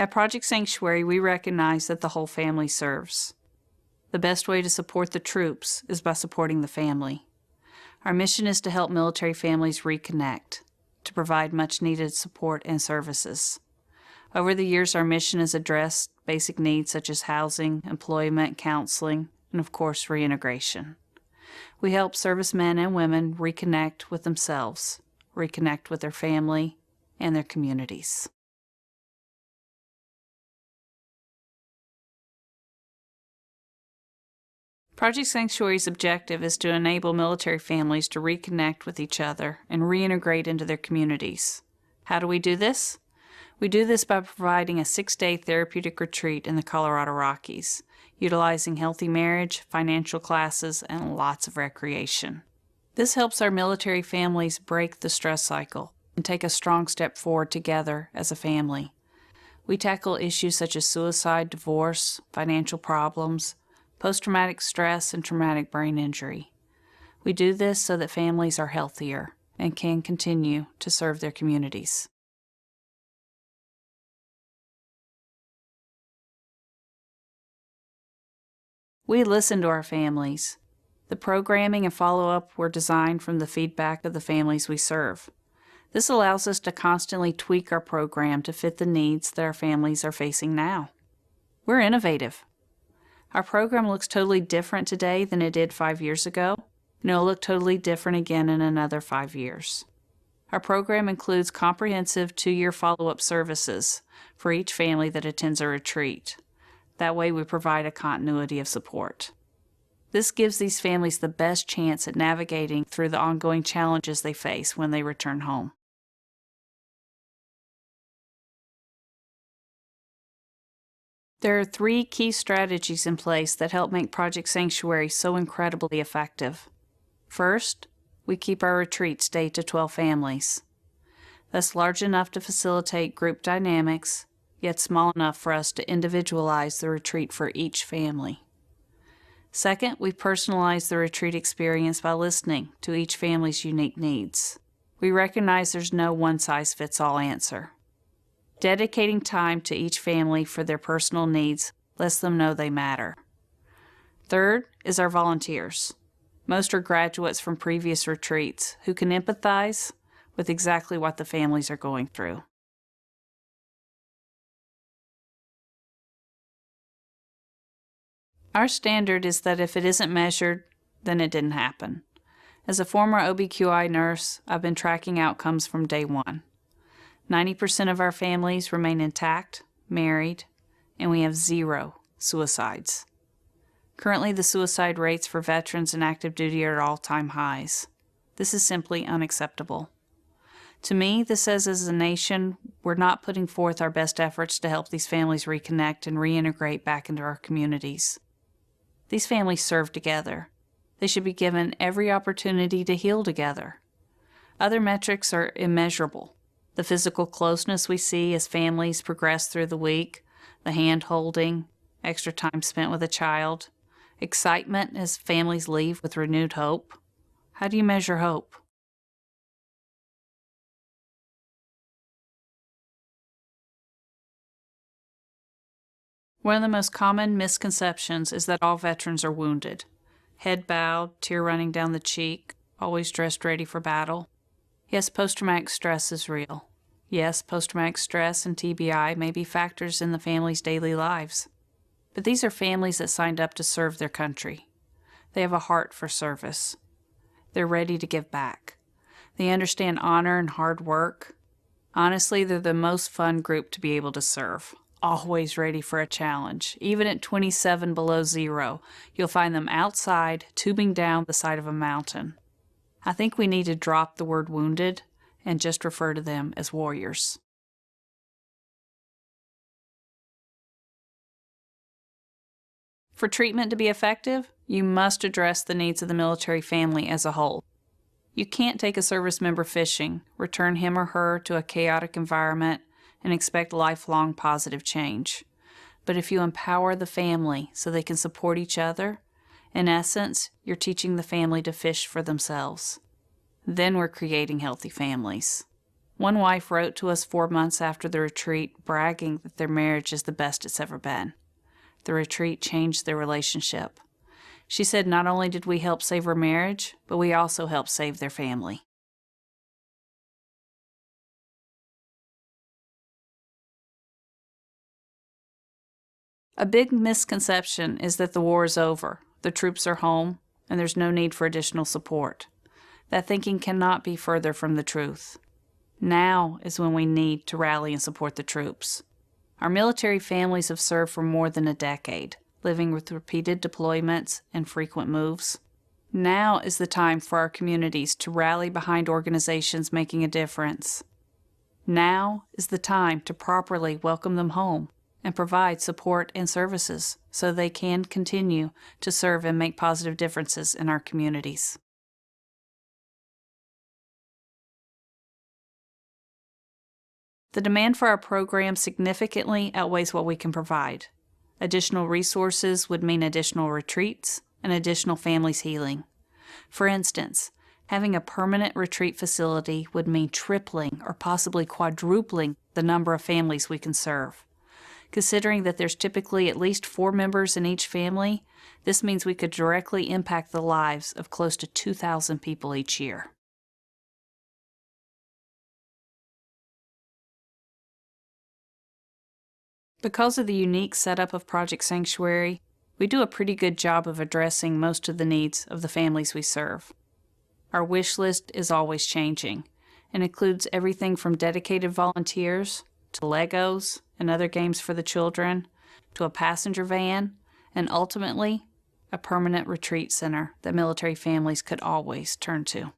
At Project Sanctuary, we recognize that the whole family serves. The best way to support the troops is by supporting the family. Our mission is to help military families reconnect, to provide much-needed support and services. Over the years, our mission has addressed basic needs such as housing, employment, counseling, and of course, reintegration. We help servicemen and women reconnect with themselves, reconnect with their family, and their communities. Project Sanctuary's objective is to enable military families to reconnect with each other and reintegrate into their communities. How do we do this? We do this by providing a 6-day therapeutic retreat in the Colorado Rockies, utilizing healthy marriage, financial classes, and lots of recreation. This helps our military families break the stress cycle and take a strong step forward together as a family. We tackle issues such as suicide, divorce, financial problems, post-traumatic stress, and traumatic brain injury. We do this so that families are healthier and can continue to serve their communities. We listen to our families. The programming and follow-up were designed from the feedback of the families we serve. This allows us to constantly tweak our program to fit the needs that our families are facing now. We're innovative. Our program looks totally different today than it did 5 years ago, and it'll look totally different again in another 5 years. Our program includes comprehensive 2-year follow-up services for each family that attends a retreat. That way we provide a continuity of support. This gives these families the best chance at navigating through the ongoing challenges they face when they return home. There are 3 key strategies in place that help make Project Sanctuary so incredibly effective. First, we keep our retreats to 8 to 12 families. That's large enough to facilitate group dynamics, yet small enough for us to individualize the retreat for each family. Second, we personalize the retreat experience by listening to each family's unique needs. We recognize there's no one-size-fits-all answer. Dedicating time to each family for their personal needs lets them know they matter. Third is our volunteers. Most are graduates from previous retreats who can empathize with exactly what the families are going through. Our standard is that if it isn't measured, then it didn't happen. As a former OBQI nurse, I've been tracking outcomes from day one. 90% of our families remain intact, married, and we have 0 suicides. Currently, the suicide rates for veterans and active duty are at all-time highs. This is simply unacceptable. To me, this says as a nation, we're not putting forth our best efforts to help these families reconnect and reintegrate back into our communities. These families serve together. They should be given every opportunity to heal together. Other metrics are immeasurable. The physical closeness we see as families progress through the week, the hand-holding, extra time spent with a child, excitement as families leave with renewed hope. How do you measure hope? One of the most common misconceptions is that all veterans are wounded. Head bowed, tear running down the cheek, always dressed ready for battle. Yes, post-traumatic stress is real. Yes, post-traumatic stress and TBI may be factors in the family's daily lives. But these are families that signed up to serve their country. They have a heart for service. They're ready to give back. They understand honor and hard work. Honestly, they're the most fun group to be able to serve. Always ready for a challenge. Even at 27 below zero, you'll find them outside, tubing down the side of a mountain. I think we need to drop the word wounded and just refer to them as warriors. For treatment to be effective, you must address the needs of the military family as a whole. You can't take a service member fishing, return him or her to a chaotic environment, and expect lifelong positive change. But if you empower the family so they can support each other, in essence, you're teaching the family to fish for themselves. Then we're creating healthy families. One wife wrote to us 4 months after the retreat, bragging that their marriage is the best it's ever been. The retreat changed their relationship. She said not only did we help save her marriage, but we also helped save their family. A big misconception is that the war is over, the troops are home, and there's no need for additional support. That thinking cannot be further from the truth. Now is when we need to rally and support the troops. Our military families have served for more than a decade, living with repeated deployments and frequent moves. Now is the time for our communities to rally behind organizations making a difference. Now is the time to properly welcome them home and provide support and services so they can continue to serve and make positive differences in our communities. The demand for our program significantly outweighs what we can provide. Additional resources would mean additional retreats and additional families healing. For instance, having a permanent retreat facility would mean tripling or possibly quadrupling the number of families we can serve. Considering that there's typically at least 4 members in each family, this means we could directly impact the lives of close to 2,000 people each year. Because of the unique setup of Project Sanctuary, we do a pretty good job of addressing most of the needs of the families we serve. Our wish list is always changing and includes everything from dedicated volunteers to Legos and other games for the children to a passenger van and ultimately a permanent retreat center that military families could always turn to.